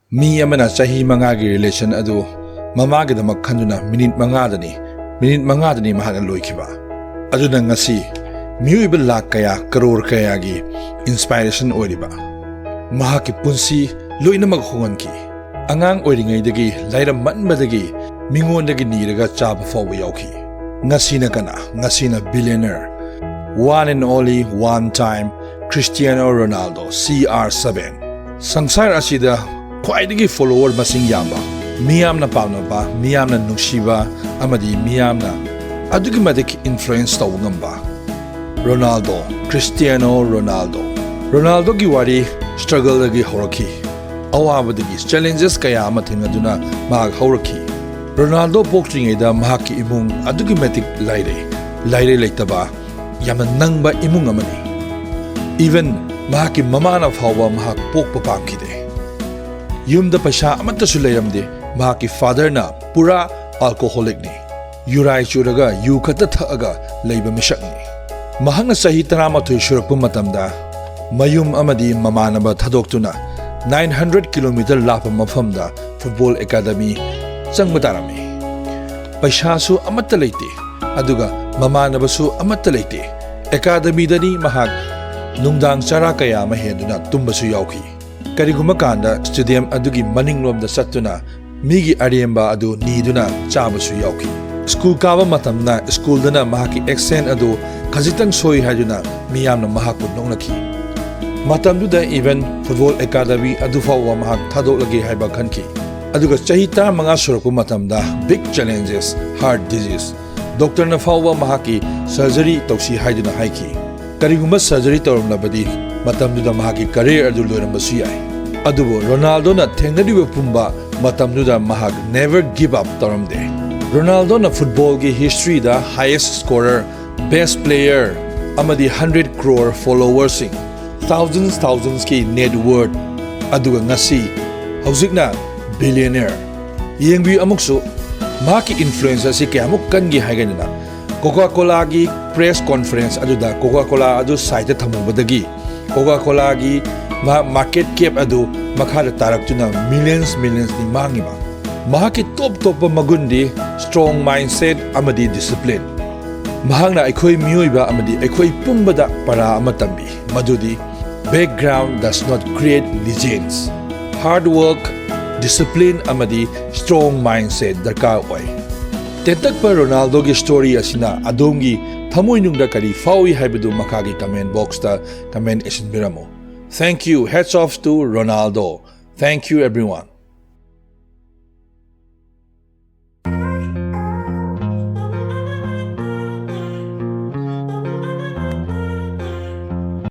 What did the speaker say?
Mi amana chahi mangagi relation adu mamagadamak khanduna minute mangadani mahana loikhiba aduna ngasi miuiba lakh kaya crore kaya gi inspiration oiriba mahaki punsi loinamak honganki angang oiringaidagi lairam manbadagi mingondagi niraga chaba fawba yauki ngasina billionaire one and only one time Cristiano Ronaldo Cr7 sangsar asida khwaidagi follower masing yamba miyamna pamnaba miyamna nungsiba amadi miyamna adugi madik influence tawngamba Cristiano Ronaldo gi wari struggle dagi horaki awabadagi challenges kaya ama thingaduna mag horaki Ronaldo pokringaida mahaki imung adugi madik laire leitaba yamna nangba imung amani even mahaki mamana phawba mahak pokpa pamkide yumda paisa amata su leiramde mahaki father na pura alcoholic ni yurai churaga yu khata thaaga leiba misak ni mahangna sahi 13 surakpa matamda mayum amadi mamanaba thadoktuna 900 km lapa mafamda football academy changmatarami paisa su amata leite aduga mamanaba su amata leite academy dani mahak nungdang chara kaya maheduna tumbasu yauki kariguma kanda stadium adugi maninglomda sattuna migi aremba adu niduna chabasu yauki school kaba matamna school dana mahaki accent adu khajitang soi haduna miyamna mahakku nonglaki matamduda even football academy adu fawa mahak thadoklage haiba khanki aduga chahita manga surappu matamda big challenges heart disease doctor na fawa mahaki surgery tausi haiduna haiki kariguma surgery tawramnabadi matamduda mahaki career adu loirambasu yai adubo Ronaldo na thengnadiba pumba matamduda mahak never give up taramde Ronaldo na football gi history da highest scorer best player amadi 100 crore followers sing thousands ki net worth aduga ngasi haujikna billionaire yengbi amuksu mahaki influencer si kayamuk kangi haiganina Coca-Cola gi press conference aduda Coca-Cola adu site thamubadagi Coca-Cola gi market cap adu makhara taraktuna millions ni mangiba mahaki top magundi strong mindset amadi discipline mahangna aikhoi mioiba amadi aikhoi pumbada para amatambi madudi background does not create legends hard work discipline amadi strong mindset darkar oi tentak pa Ronaldo gi story asina adongi thamoi nungda kari fawi haibadu makagi comment box ta comment isinbiramo. Thank you. Hats off to Ronaldo. Thank you, everyone.